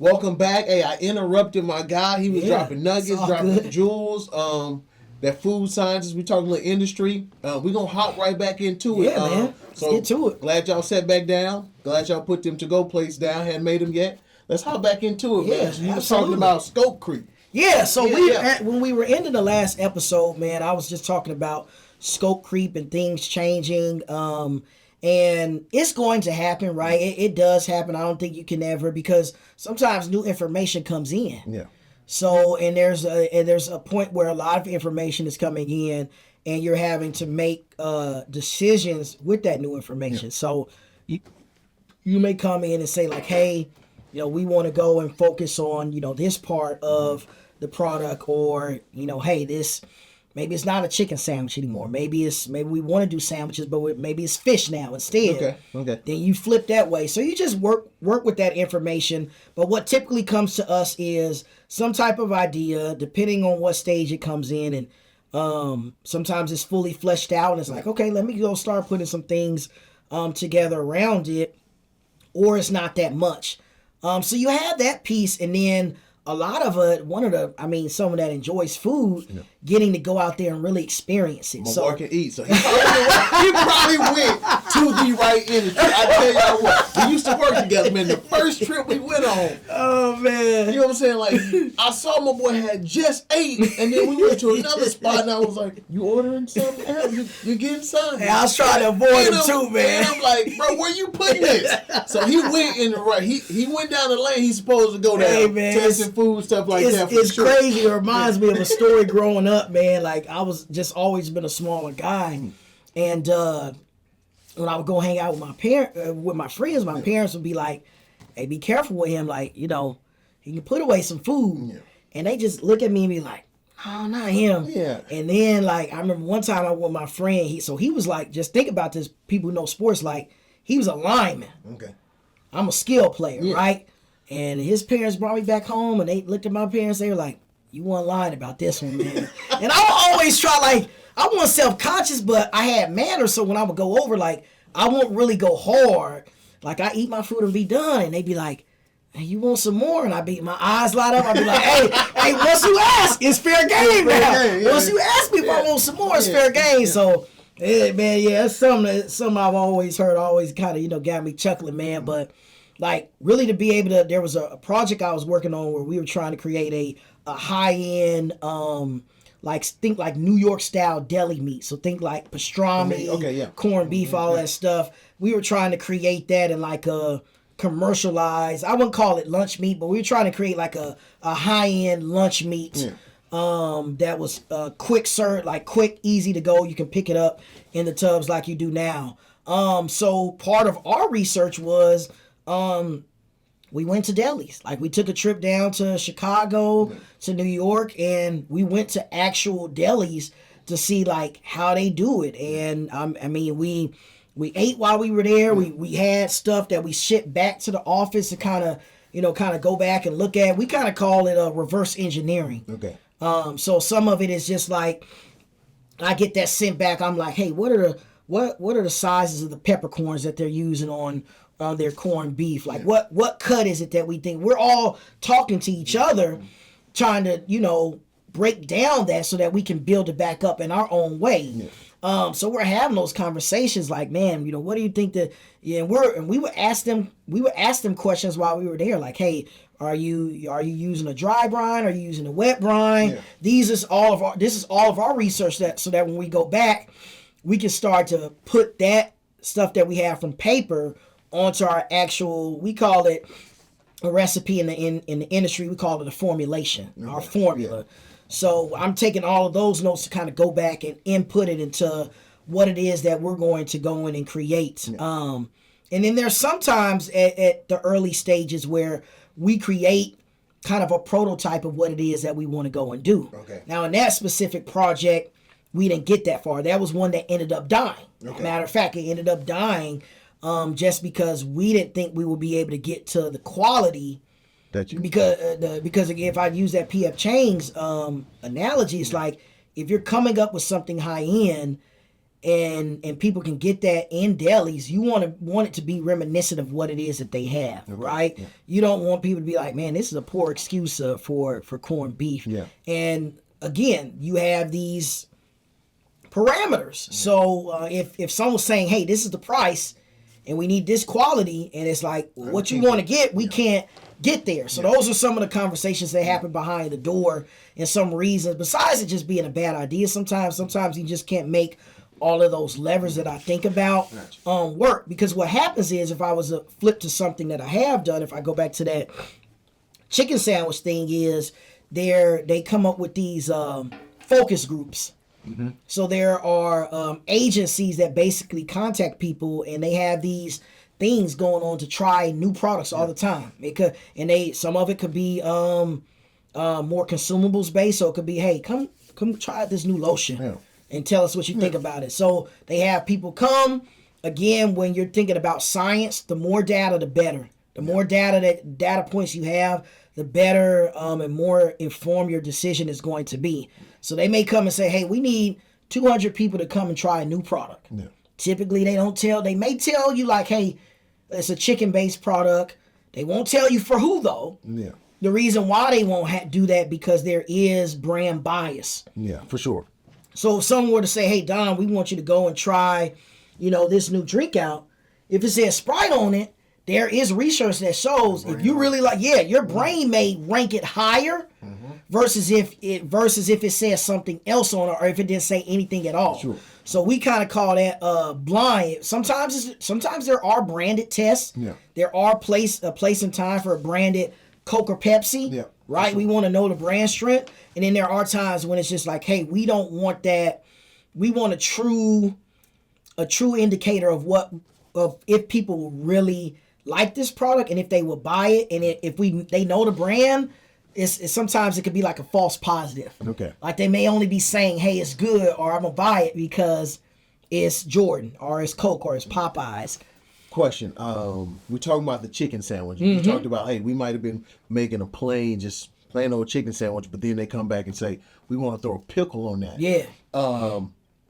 Welcome back. Hey, I interrupted my guy. He was dropping nuggets, dropping jewels. That food scientist, we talking about industry. We're going to hop right back into it. Yeah, man. Let's get to it. Glad y'all sat back down. Glad y'all put them to-go plates down. Hadn't made them yet. Let's hop back into it, man. So you was talking about scope creep. Yeah, so when we were ending the last episode, man, I was just talking about scope creep and things changing. And it's going to happen, right? It does happen. I don't think you can ever, because sometimes new information comes in. Yeah. So, and there's a point where a lot of information is coming in, and you're having to make decisions with that new information. Yeah. So, you may come in and say like, hey, we want to go and focus on, this part of the product, or, hey, this, maybe it's not a chicken sandwich anymore. Maybe we want to do sandwiches, but maybe it's fish now instead. Okay. Then you flip that way. So you just work with that information. But what typically comes to us is some type of idea, depending on what stage it comes in. And sometimes it's fully fleshed out, and it's like, okay, let me go start putting some things together around it. Or it's not that much. So you have that piece, and then a lot of someone that enjoys food, getting to go out there and really experience it. So work and eat. So he probably went to the right industry. I tell y'all what, we used to work together, man. The first trip we went on. Oh man. You know what I'm saying? Like, I saw my boy had just ate, and then we went to another spot, and I was like, "You ordering something? You getting something?" Hey, I was trying to avoid him too, man. And I'm like, bro, where you putting this? So he went in the right. He went down the lane he's supposed to go down. Hey, man, testing food, stuff like that. It's crazy. It reminds me of a story growing up, man. Like, I was just always been a smaller guy, and when I would go hang out with my friends, my parents would be like, "Hey, be careful with him. Like, he can put away some food." Yeah. And they just look at me and be like, "Oh, not him." Yeah. And then, like, I remember one time I went with my friend. He was like, just think about this. People who know sports, like, he was a lineman. Okay. I'm a skill player, right? And his parents brought me back home, and they looked at my parents. They were like, "You weren't lying about this one, man." And I would always try, like, I wasn't self-conscious, but I had manners. So when I would go over, like, I won't really go hard. Like, I eat my food and be done. And they'd be like, "Hey, you want some more?" And my eyes light up. I'd be like, hey, once you ask, it's fair game now. Once you ask me if I want some more, it's fair game. So, man, it's something I've always heard, always kind of, got me chuckling, man. But, like, really to be able to, there was a project I was working on where we were trying to create a high-end, think like New York style deli meat. So think like pastrami, corned beef, all that stuff. We were trying to create that in like a commercialized, I wouldn't call it lunch meat, but we were trying to create like a high-end lunch meat that was quick serve, like quick, easy to go. You can pick it up in the tubs like you do now. So part of our research was we went to delis. Like, we took a trip down to Chicago, to New York, and we went to actual delis to see, like, how they do it. And, we ate while we were there. We had stuff that we shipped back to the office to kind of go back and look at. We kind of call it reverse engineering. Okay. So some of it is just like, I get that sent back. I'm like, hey, what are the sizes of the peppercorns that they're using on their corned beef? Like, what cut is it that we think? We're all talking to each other, trying to, break down that so that we can build it back up in our own way. Yeah. So we're having those conversations like, man, what do you think that, and we would ask them questions while we were there. Like, hey, are you using a dry brine? Are you using a wet brine? Yeah. This is all of our research so that when we go back, we can start to put that stuff that we have from paper onto our actual, we call it a recipe in the industry, we call it a formulation, our formula. Yeah. So I'm taking all of those notes to kind of go back and input it into what it is that we're going to go in and create. Yeah. And then there's sometimes at the early stages where we create kind of a prototype of what it is that we want to go and do. Okay. Now, in that specific project, we didn't get that far. That was one that ended up dying. Okay. Matter of fact, it ended up dying just because we didn't think we would be able to get to the quality. Because again, if I use that P.F. Chang's analogy, it's like, if you're coming up with something high end, and people can get that in delis, you want it to be reminiscent of what it is that they have, right? Yeah. You don't want people to be like, man, this is a poor excuse for corned beef. Yeah. And again, you have these parameters. Yeah. So if someone's saying, hey, this is the price and we need this quality, and it's like, well, what you want to get, we can't get there. So those are some of the conversations that happen behind the door, and some reasons besides it just being a bad idea. Sometimes you just can't make all of those levers that I think about work, because what happens is, if I was to flip to something that I have done, if I go back to that chicken sandwich thing, is they come up with these focus groups. Mm-hmm. So there are agencies that basically contact people, and they have these things going on to try new products all the time. Some of it could be more consumables based. So it could be, hey, come try this new lotion and tell us what you think about it. So they have people come. Again, when you're thinking about science, the more data, the better. The more data points you have, the better and more informed your decision is going to be. So they may come and say, hey, we need 200 people to come and try a new product. Yeah. Typically, they may tell you like, hey, it's a chicken-based product. They won't tell you for who, though. Yeah. The reason why they won't do that, because there is brand bias. Yeah, for sure. So if someone were to say, hey, Don, we want you to go and try, this new drink out. If it says Sprite on it, there is research that shows if you really like, your brain may rank it higher versus if it says something else on it, or if it didn't say anything at all. Sure. So we kind of call that blind. Sometimes there are branded tests. Yeah. There are a place and time for a branded Coke or Pepsi. Yeah. Right? Sure. We want to know the brand strength. And then there are times when it's just like, hey, we don't want that. We want a true indicator of if people really like this product and if they will buy it, and if they know the brand. It's sometimes it could be like a false positive. Okay. Like they may only be saying, hey, it's good, or I'm going to buy it because it's Jordan, or it's Coke, or it's Popeyes. Question. We're talking about the chicken sandwich. Mm-hmm. You talked about, hey, we might have been making a plain old chicken sandwich, but then they come back and say, we want to throw a pickle on that. Yeah.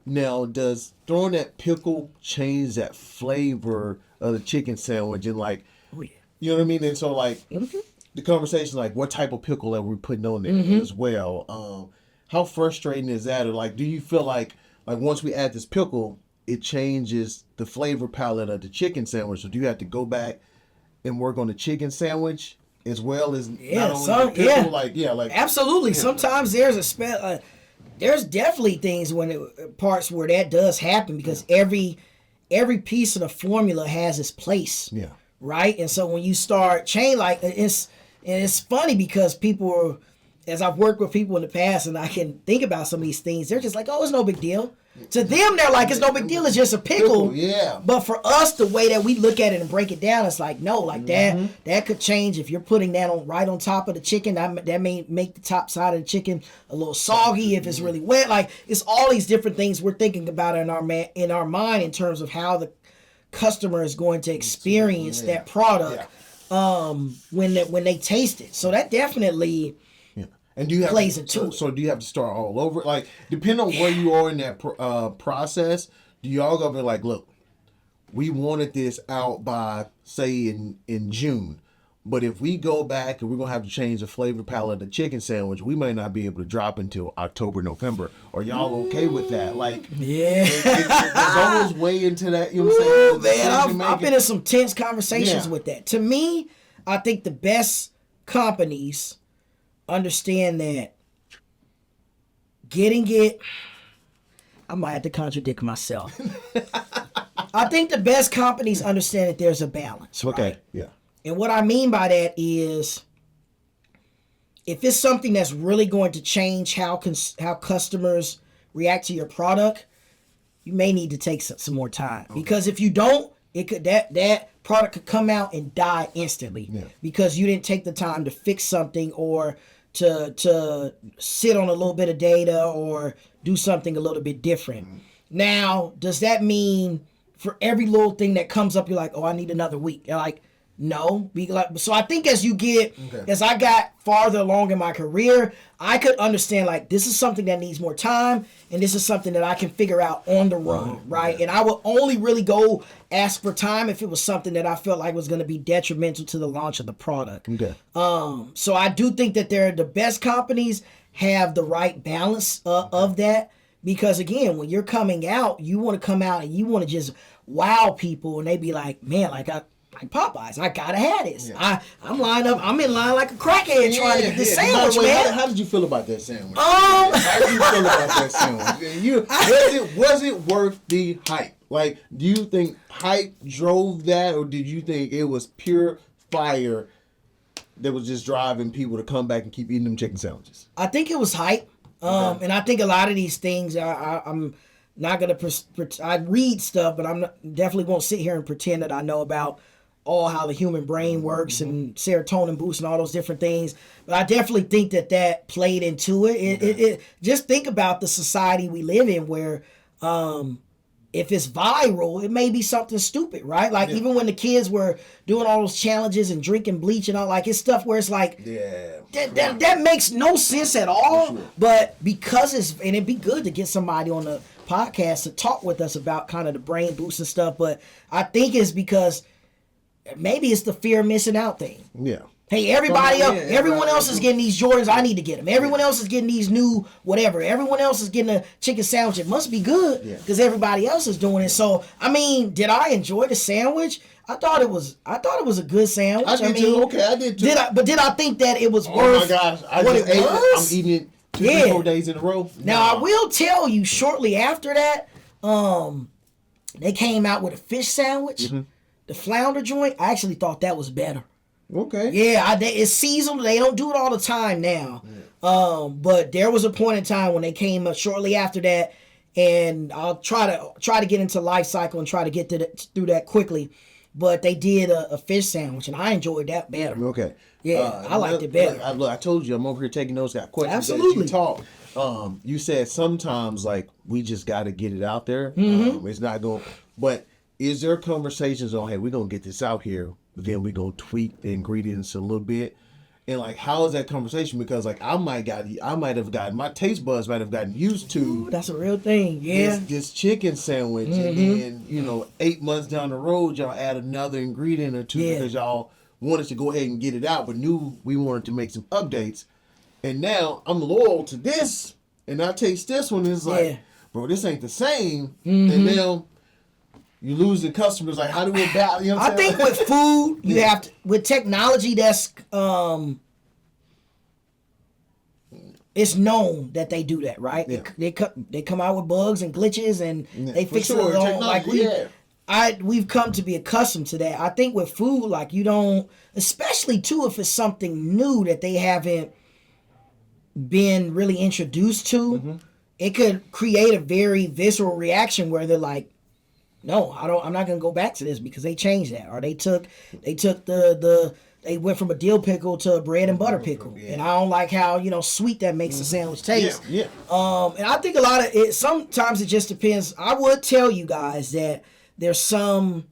Now, does throwing that pickle change that flavor of the chicken sandwich? And like, you know what I mean? And so like... Mm-hmm. The conversation, like, what type of pickle are we putting on there as well? How frustrating is that? Or, like, do you feel like once we add this pickle, it changes the flavor palette of the chicken sandwich? So do you have to go back and work on the chicken sandwich as well as not only the pickle? Absolutely. Yeah. Sometimes there's there's definitely things parts where that does happen, because every piece of the formula has its place. Yeah. Right? And so when you start it's funny because people, as I've worked with people in the past and I can think about some of these things, they're just like, oh, it's no big deal. To them, they're like, it's no big deal. It's just a pickle. Yeah. But for us, the way that we look at it and break it down, it's like, no, like that could change if you're putting that right on top of the chicken. That may make the top side of the chicken a little soggy if it's really wet. Like, it's all these different things we're thinking about in our mind in terms of how the customer is going to experience that product when they taste it. So that definitely and do you have plays into it. So do you have to start all over? Like, depending on where you are in that process, do y'all go be like, look, we wanted this out by, say, in June. But if we go back and we're going to have to change the flavor palette of the chicken sandwich, we may not be able to drop until October, November. Are y'all okay with that? Like, it goes way into that, you know what I'm saying? Man, I've been in some tense conversations with that. To me, I think the best companies understand that I might have to contradict myself. I think the best companies understand that there's a balance. Okay, right? Yeah. And what I mean by that is, if it's something that's really going to change how customers react to your product, you may need to take some more time. Okay. Because if you don't, that product could come out and die instantly because you didn't take the time to fix something, or to sit on a little bit of data, or do something a little bit different. Now, does that mean for every little thing that comes up, you're like, oh, I need another week? You're like, No, so I think as I got farther along in my career, I could understand like this is something that needs more time, and this is something that I can figure out on the run, right? And I would only really go ask for time if it was something that I felt like was going to be detrimental to the launch of the product. Okay. So I do think that the best companies have the right balance of that, because again, when you're coming out, you want to come out and you want to just wow people, and they be like, man, like Popeyes, I gotta have this. Yeah. I'm in line like a crackhead trying to get this sandwich, man. How did you feel about that sandwich? How did you feel about that sandwich? Was it worth the hype? Like, do you think hype drove that, or did you think it was pure fire that was just driving people to come back and keep eating them chicken sandwiches? I think it was hype. And I think a lot of these things, I'm not gonna. I read stuff, but definitely won't sit here and pretend that I know about all how the human brain works and serotonin boost and all those different things. But I definitely think that played into it. It just think about the society we live in, where if it's viral, it may be something stupid, right? Like even when the kids were doing all those challenges and drinking bleach and all, like it's stuff where it's like, that makes no sense at all. Sure. But because and it'd be good to get somebody on the podcast to talk with us about kind of the brain boost and stuff. But I think it's because maybe it's the fear of missing out thing. Yeah. Hey, everyone else is getting these Jordans. I need to get them. Everyone else is getting these new whatever. Everyone else is getting a chicken sandwich. It must be good because everybody else is doing it. So, I mean, did I enjoy the sandwich? I thought it was a good sandwich. I did too. Okay, I did too. Did I think that it was worth? Oh my gosh! What it was? I'm eating it 2-4 days in a row. Now I will tell you, shortly after that, they came out with a fish sandwich. Mm-hmm. The flounder joint, I actually thought that was better. Okay. Yeah, it's seasonal. They don't do it all the time now. Yeah. But there was a point in time when they came up shortly after that, and I'll try to get into lifecycle and try to get through that quickly. But they did a fish sandwich, and I enjoyed that better. Okay. Yeah, I liked it better. I told you, I'm over here taking notes. Got questions. Absolutely. As you talk. You said sometimes like we just got to get it out there. Mm-hmm. It's not going, but. Is there conversations on, hey, we're going to get this out here, but then we're going to tweak the ingredients a little bit? And, like, how is that conversation? Because, like, my taste buds might have gotten used to. Ooh, that's a real thing, yeah. This chicken sandwich. Mm-hmm. And then, 8 months down the road, y'all add another ingredient or two because y'all wanted to go ahead and get it out, but knew we wanted to make some updates. And now I'm loyal to this, and I taste this one, and it's like, bro, this ain't the same. Mm-hmm. And now... you lose the customers. Like, how do we battle? You know what I'm saying? I think with food, you have to, with technology, that's it's known that they do that, right? Yeah. They come out with bugs and glitches, and they fix it on. Like we've come to be accustomed to that. I think with food, like you don't, especially too if it's something new that they haven't been really introduced to, mm-hmm. it could create a very visceral reaction where they're like, no, I'm not gonna go back to this because they changed that, or they took they went from a dill pickle to a bread and butter pickle, and I don't like how sweet that makes the sandwich taste. Yeah. And I think a lot of it. Sometimes it just depends. I would tell you guys that there's some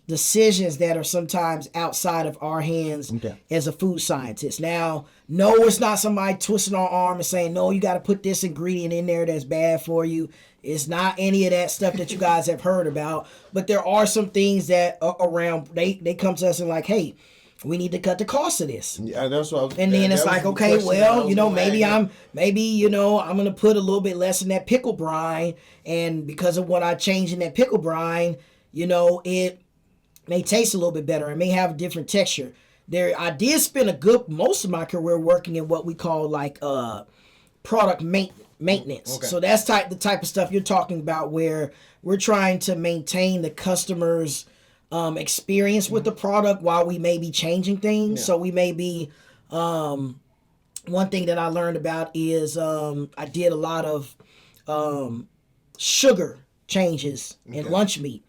decisions that are sometimes outside of our hands as a food scientist. Now, no, it's not somebody twisting our arm and saying, no, you got to put this ingredient in there that's bad for you. It's not any of that stuff that you guys have heard about. But there are some things that are around. They come to us and like, hey, we need to cut the cost of this. Yeah, that's what. And then it's like, okay, well, maybe I'm gonna put a little bit less in that pickle brine, and because of what I changed in that pickle brine, it may taste a little bit better. It may have a different texture. I did spend most of my career working in what we call like product maintenance. Okay. So that's the type of stuff you're talking about, where we're trying to maintain the customer's experience with the product while we may be changing things. Yeah. So we may be one thing that I learned about is I did a lot of sugar changes in lunch meat,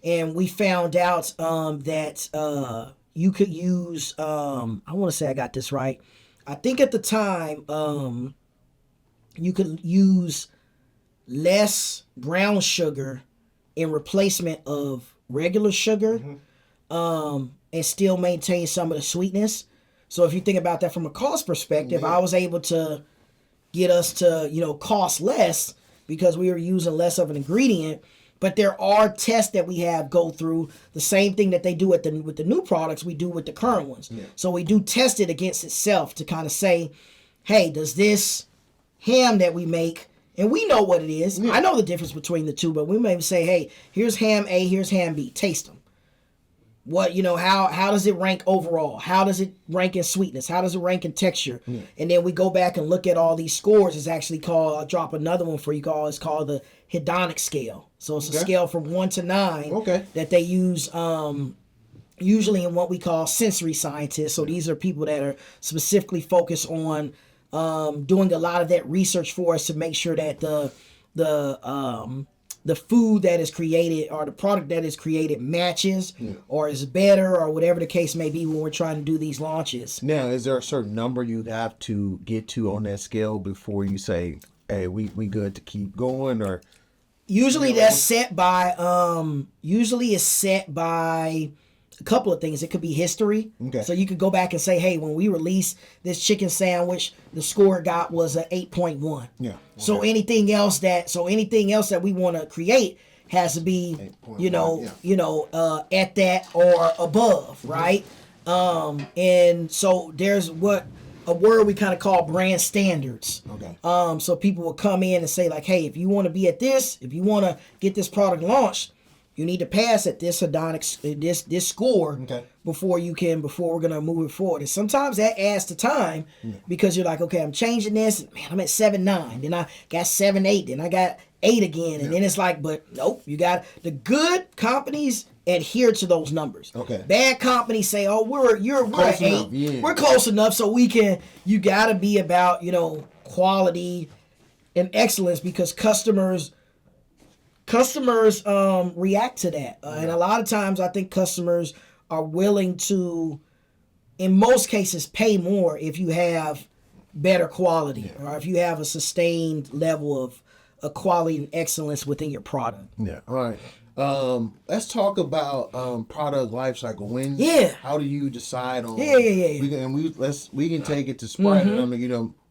and we found out that you could use I want to say I got this right. I think at the time you could use less brown sugar in replacement of regular sugar. Mm-hmm. and still maintain some of the sweetness. So if you think about that from a cost perspective, I was able to get us to, cost less because we were using less of an ingredient. But there are tests that we have go through the same thing that they do with the new products we do with the current ones. Yeah. So we do test it against itself to kind of say, hey, does this ham that we make, and we know what it is. Yeah. I know the difference between the two, but we may say, hey, here's ham A, here's ham B. Taste them. What, how does it rank overall? How does it rank in sweetness? How does it rank in texture? Yeah. And then we go back and look at all these scores. It's actually called, I'll drop another one for you, it's called the hedonic scale. So it's a scale from 1 to 9 that they use usually in what we call sensory scientists. So these are people that are specifically focused on doing a lot of that research for us to make sure that the food that is created or the product that is created matches or is better or whatever the case may be when we're trying to do these launches. Now, is there a certain number you have to get to on that scale before you say, hey, we good to keep going? Or usually that's set by a couple of things. It could be history. Okay. So you could go back and say, hey, when we released this chicken sandwich, the score it got was an 8.1. Yeah. Okay. So anything else that we want to create has to be, at that or above, right? And so there's a word we kind of call brand standards. Okay. So people will come in and say like, hey, if you want to be at this, if you want to get this product launched, you need to pass at this hedonic this score before we're gonna move it forward. And sometimes that adds to time because you're like, okay, I'm changing this. Man, I'm at 7.9. Then I got 7.8. Then I got 8 again. And then it's like, but nope, you got the good companies adhere to those numbers. Okay. Bad companies say, oh, we're at 8. Yeah. We're close enough, so we can. You got to be about quality and excellence because customers react to that. And a lot of times I think customers are willing to, in most cases, pay more if you have better quality or if you have a sustained level of quality and excellence within your product. Yeah. All right. Let's talk about product lifecycle. How do you decide on? We can take it to Sprite.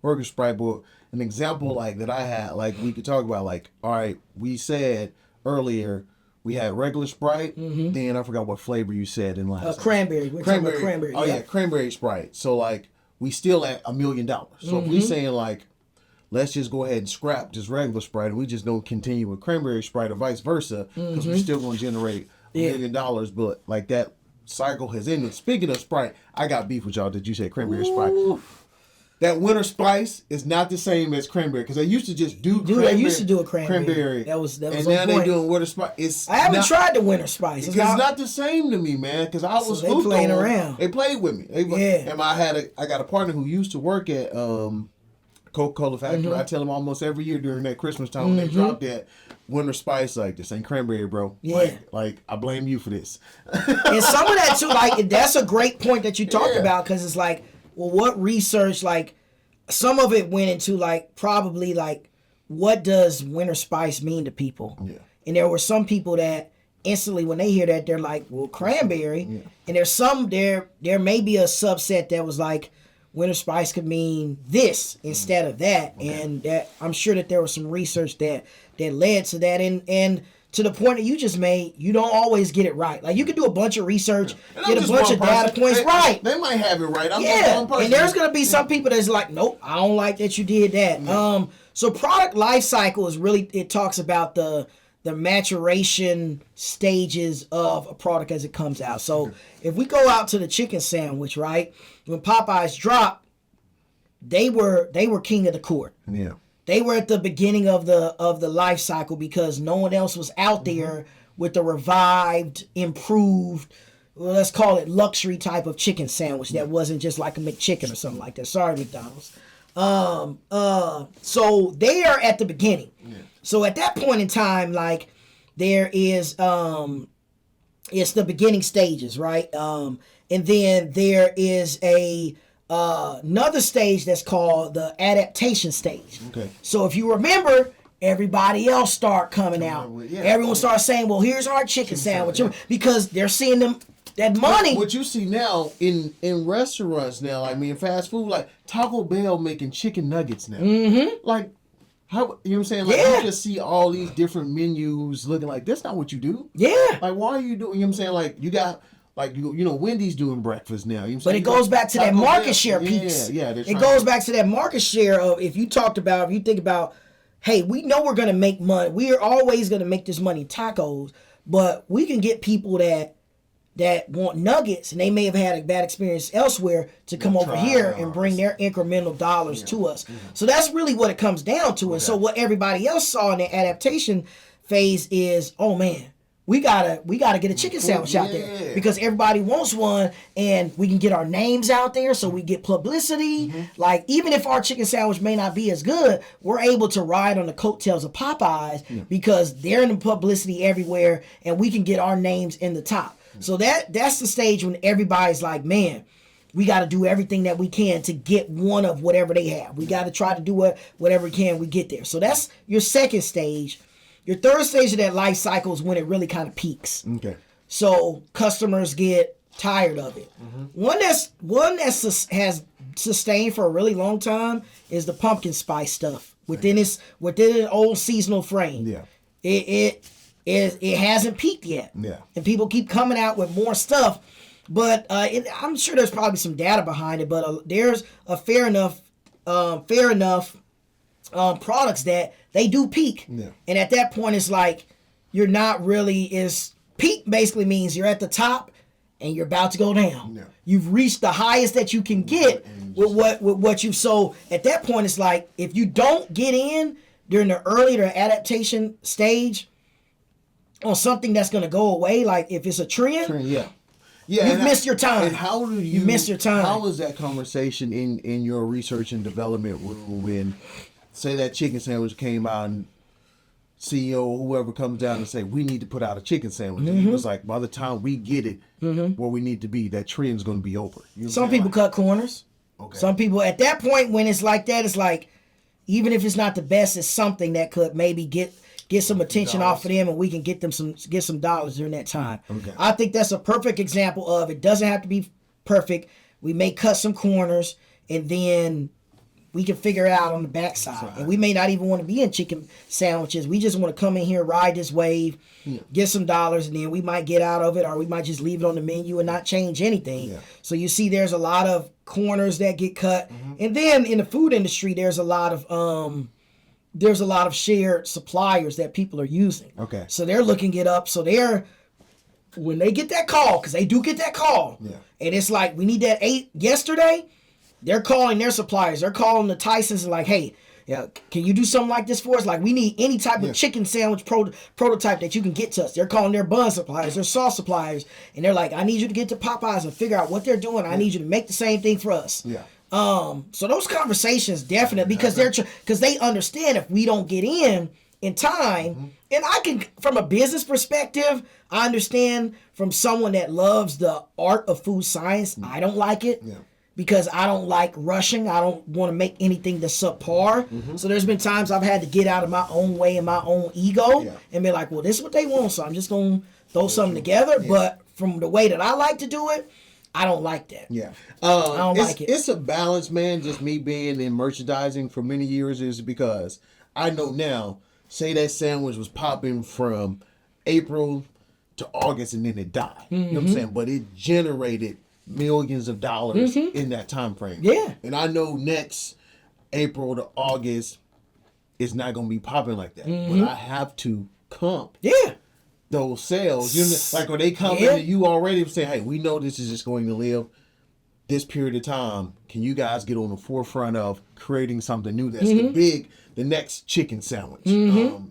Working Sprite, but an example like that I had, like we could talk about, like, all right, we said earlier we had regular Sprite. Then I forgot what flavor you said in last. Cranberry. Cranberry. Oh yeah, cranberry Sprite. So like we still at $1 million. So if we saying like, let's just go ahead and scrap just regular Sprite and we just don't continue with cranberry Sprite or vice versa because we're still going to generate $1 million. But like that cycle has ended. Speaking of Sprite, I got beef with y'all that you said cranberry Sprite. That winter spice is not the same as cranberry because they used to just do cranberry. They used to do a cranberry. That was and now they're doing winter spice. I haven't tried the winter spice. It's not the same to me, man. Because I was they playing around. They played with me. And I got a partner who used to work at Coca-Cola factory. I tell him almost every year during that Christmas time when they drop that winter spice, like, this ain't cranberry, bro. Yeah. Like I blame you for this. And some of that too, like that's a great point that you talked about because it's like, well, what research, like, some of it went into, like, probably, like, what does winter spice mean to people? Yeah. And there were some people that instantly, when they hear that, they're like, well, cranberry. Yeah. And there may be a subset that was like, winter spice could mean this instead of that. Okay. And that I'm sure that there was some research that led to that. And to the point that you just made, you don't always get it right. Like, you can do a bunch of research, get a bunch of data points right. They might have it right. I'm and there's going to be some people that's like, nope, I don't like that you did that. Yeah. So product life cycle is really, it talks about the maturation stages of a product as it comes out. So if we go out to the chicken sandwich, right, when Popeyes dropped, they were king of the court. Yeah. They were at the beginning of the life cycle because no one else was out there with the revived, improved, well, let's call it luxury type of chicken sandwich that wasn't just like a McChicken or something like that. Sorry, McDonald's. So they are at the beginning. Yeah. So at that point in time, like, there is it's the beginning stages, right? And then there is another stage that's called the adaptation stage. Okay. So if you remember, everybody else start coming out. Everyone starts saying, well, here's our chicken sandwich. Because they're seeing them that money. What you see now in restaurants now, I mean, fast food, like Taco Bell making chicken nuggets now. Like, how, you know what I'm saying? Like, you just see all these different menus looking like, that's not what you do. Yeah. Like, why are you doing, you know what I'm saying? Like, you got, like, you know, Wendy's doing breakfast now. You know what I'm but saying? it goes back to that market share piece. Yeah. It goes back to that market share of, if you think about, hey, we know we're going to make money. We are always going to make this money tacos, but we can get people that want nuggets, and they may have had a bad experience elsewhere, to come over here and bring their incremental dollars to us. So that's really what it comes down to. And so what everybody else saw in the adaptation phase is, oh man, we gotta get a chicken sandwich out there, because everybody wants one, and we can get our names out there, so we get publicity. Like, even if our chicken sandwich may not be as good, we're able to ride on the coattails of Popeyes because they're in the publicity everywhere, and we can get our names in the top. So that's the stage when everybody's like, man, we got to do everything that we can to get one of whatever they have. We got to try to do whatever we can, we get there. So that's your second stage. Your third stage of that life cycle is when it really kind of peaks. Okay. So customers get tired of it. One that has sustained for a really long time is the pumpkin spice stuff within an old seasonal frame. Yeah. It hasn't peaked yet. Yeah. And people keep coming out with more stuff. But I'm sure there's probably some data behind it, but there's a fair enough products that they do peak. Yeah. And at that point, it's like you're not really peak basically means you're at the top and you're about to go down. Yeah. You've reached the highest that you can get with what you've sold. At that point, it's like if you don't get in during the earlier adaptation stage on something that's going to go away, like if it's a trend, you've missed your time. And how do you miss your time? How is that conversation in your research and development room when, say, that chicken sandwich came out and CEO or whoever comes down and say, we need to put out a chicken sandwich? And it was like, by the time we get it where we need to be, that trend's going to be over. You know Some people cut corners. Okay. Some people, at that point when it's like that, it's like, even if it's not the best, it's something that could maybe get some attention off of them, and we can get some dollars during that time. Okay. I think that's a perfect example of, it doesn't have to be perfect. We may cut some corners, and then we can figure it out on the backside. And we may not even want to be in chicken sandwiches. We just want to come in here, ride this wave, get some dollars, and then we might get out of it, or we might just leave it on the menu and not change anything. Yeah. So you see there's a lot of corners that get cut. And then in the food industry, there's a lot of shared suppliers that people are using. Okay. So they're looking it up. So when they get that call, because they do get that call, and it's like, we need that 8 yesterday, they're calling their suppliers. They're calling the Tysons and like, hey, can you do something like this for us? Like, we need any type of chicken sandwich prototype that you can get to us. They're calling their bun suppliers, their sauce suppliers, and they're like, I need you to get to Popeyes and figure out what they're doing. I need you to make the same thing for us. Yeah. So those conversations definitely, because they understand if we don't get in time, and I can, from a business perspective, I understand from someone that loves the art of food science, I don't like it. Yeah. Because I don't like rushing. I don't want to make anything that's subpar. So there's been times I've had to get out of my own way and my own ego and be like, well, this is what they want, so I'm just going to throw something together. Yeah. But from the way that I like to do it, I don't like that. Yeah. I don't like it. It's a balance, man. Just me being in merchandising for many years is because I know now, say that sandwich was popping from April to August and then it died. You know what I'm saying? But it generated millions of dollars in that time frame. Yeah. And I know next April to August it's not going to be popping like that. But I have to comp those sales. You know, like when they come in and you already say, hey, we know this is just going to live this period of time. Can you guys get on the forefront of creating something new that's the next chicken sandwich?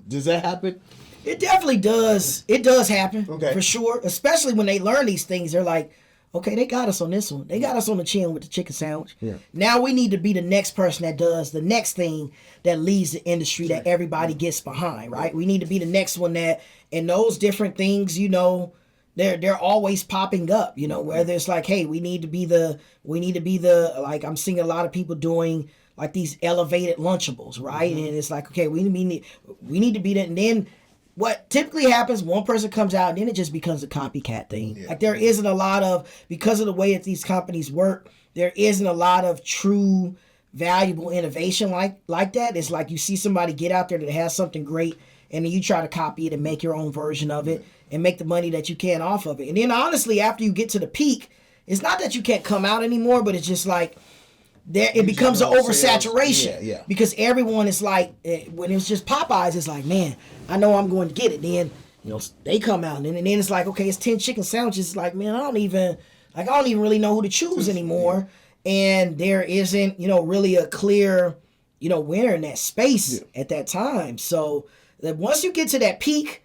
Does that happen? It definitely does. It does happen, for sure. Especially when they learn these things. They're like, okay, they got us on this one. They got us on the chin with the chicken sandwich. Yeah. Now we need to be the next person that does the next thing that leads the industry that everybody gets behind, right? We need to be the next one that, and those different things, you know, they're always popping up, you know, whether it's like, hey, we need to be the, like I'm seeing a lot of people doing like these elevated Lunchables, right? And it's like, okay, we need to be that. And then what typically happens, one person comes out and then it just becomes a copycat thing. Yeah. Like there isn't a lot of, because of the way that these companies work, there isn't a lot of true valuable innovation like that. It's like you see somebody get out there that has something great and then you try to copy it and make your own version of it and make the money that you can off of it. And then honestly, after you get to the peak, it's not that you can't come out anymore, but it's just like, it becomes an oversaturation. Yeah. Because everyone is like, when it's just Popeyes, it's like, man, I know I'm going to get it. Then, they come out and then it's like, okay, it's 10 chicken sandwiches. It's like, man, I don't even really know who to choose anymore. And there isn't, really a clear, winner in that space at that time. So once you get to that peak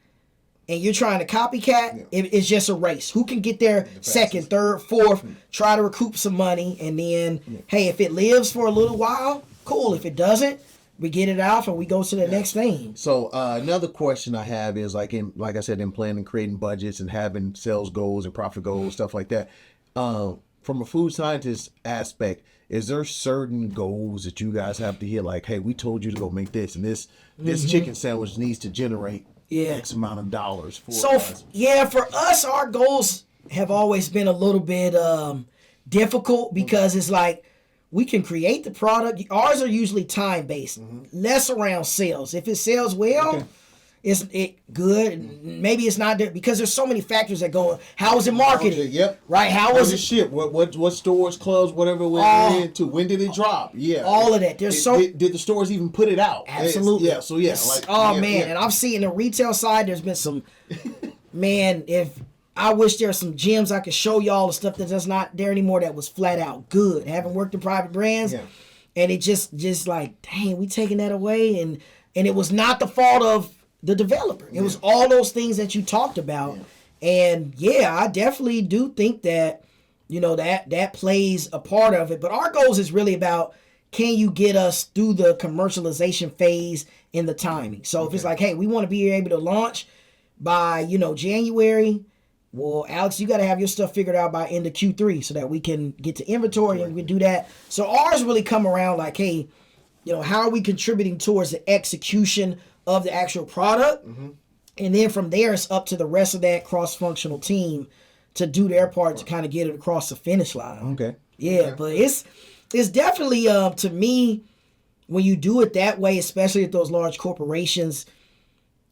and you're trying to copycat, it's just a race. Who can get there second, third, fourth, try to recoup some money, and then, hey, if it lives for a little while, cool. If it doesn't, we get it off and we go to the next thing. So another question I have is like I said, in planning and creating budgets and having sales goals and profit goals, stuff like that. From a food scientist aspect, is there certain goals that you guys have to hit? Like, hey, we told you to go make this, and this chicken sandwich needs to generate X amount of dollars for us. For us, our goals have always been a little bit difficult because it's like we can create the product. Ours are usually time based, less around sales. If it sells well, is it good? Maybe it's not there because there's so many factors that go. How is it marketed? Right. How was it shipped? What stores, clubs, whatever it went into? When did it drop? All of that. Did the stores even put it out? Absolutely. Man, and I've seen the retail side. There's been some man. If I wish there were some gems I could show y'all the stuff that's not there anymore. That was flat out good. Having worked in private brands, and it just like, dang, we taking that away, and it was not the fault of the developer. It was all those things that you talked about. And I definitely do think that, that plays a part of it. But our goals is really about, can you get us through the commercialization phase in the timing? So if it's like, hey, we want to be able to launch by, January, well, Alex, you got to have your stuff figured out by end of Q3 so that we can get to inventory and we can do that. So ours really come around like, hey, how are we contributing towards the execution of the actual product, and then from there it's up to the rest of that cross-functional team to do their part to kind of get it across the finish line. But it's definitely to me, when you do it that way, especially at those large corporations,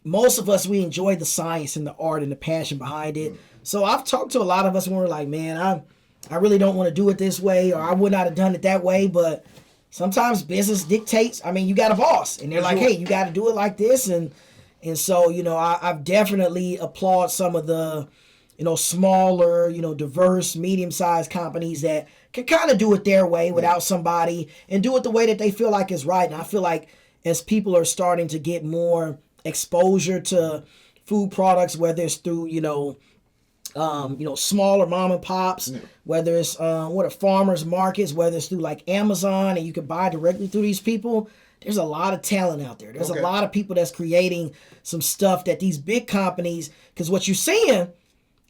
most of us, we enjoy the science and the art and the passion behind it. So I've talked to a lot of us when we're like, man, I really don't want to do it this way, or I would not have done it that way, but sometimes business dictates. I mean, you got a boss, and they're like, hey, you got to do it like this. And so, I've definitely applaud some of the, smaller, diverse, medium-sized companies that can kind of do it their way without somebody and do it the way that they feel like is right. And I feel like as people are starting to get more exposure to food products, whether it's through, smaller mom and pops, whether it's farmers markets, whether it's through like Amazon and you can buy directly through these people, there's a lot of talent out there. There's a lot of people that's creating some stuff that these big companies, because what you're seeing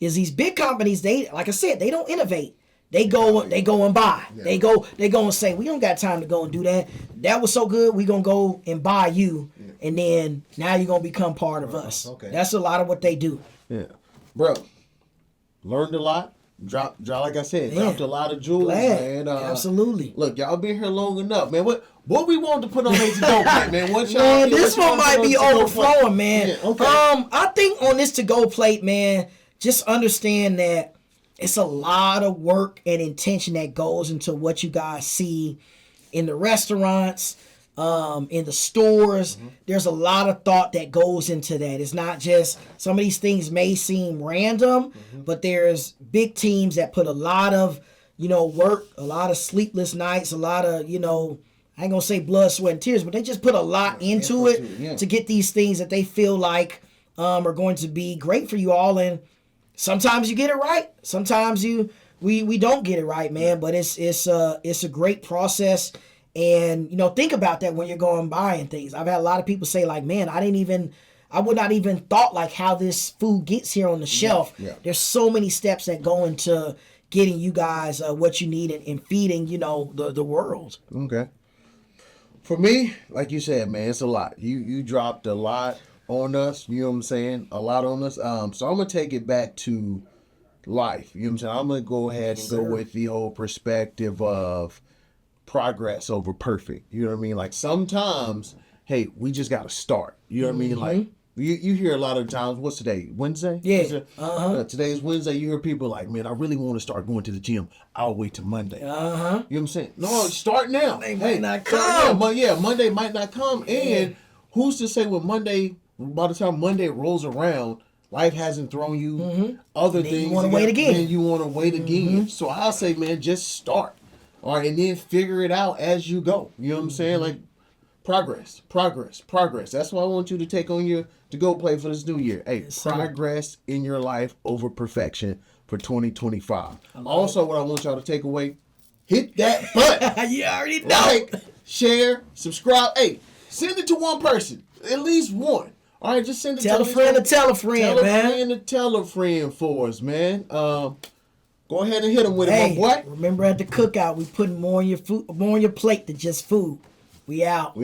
is these big companies, they, like I said, they don't innovate. They go and buy. They go and say, we don't got time to go and do that. That was so good, we gonna go and buy you, and then now you're gonna become part of us. That's a lot of what they do. Bro. Learned a lot. Dropped like I said, dropped a lot of jewels, man. Absolutely. Look, y'all been here long enough, man. What we want to put on this to go plate, man? This one might be overflowing, man. I think on this to go plate, man, just understand that it's a lot of work and intention that goes into what you guys see in the restaurants, in the stores. There's a lot of thought that goes into that. It's not just, some of these things may seem random, but there's big teams that put a lot of, work, a lot of sleepless nights, a lot of, I ain't gonna say blood, sweat, and tears, but they just put a lot into it to get these things that they feel like are going to be great for you all. And sometimes you get it right. Sometimes we don't get it right, man. But it's a great process. And, think about that when you're going buying things. I've had a lot of people say like, man, I would not even thought like how this food gets here on the shelf. There's so many steps that go into getting you guys what you need and feeding, the world. For me, like you said, man, it's a lot. You dropped a lot on us. You know what I'm saying? A lot on us. So I'm gonna take it back to life. You know what I'm saying? I'm gonna go ahead and go with the whole perspective of progress over perfect. You know what I mean? Like sometimes, hey, we just gotta start. You know what I mean? Like you hear a lot of times, what's today? Wednesday? Yeah. Today is Wednesday. You hear people like, man, I really want to start going to the gym. I'll wait till Monday. You know what I'm saying? No, start now. They might not come. Monday might not come. And who's to say when Monday, by the time Monday rolls around, life hasn't thrown you other things. You want to wait again. Then you want to wait again. So I say, man, just start. All right, and then figure it out as you go. You know what I'm saying? Like progress. That's what I want you to take on to go play for this new year. Hey, progress in your life over perfection for 2025. Also, what I want y'all to take away, hit that button. You already know. Like, share, subscribe. Hey, send it to one person, at least one. All right, just send it Tell a friend to tell a friend, man. Tell a friend to tell a friend for us, man. Go ahead and hit them with it, my boy. Remember at the cookout, we putting more on your food, more on your plate than just food. We out.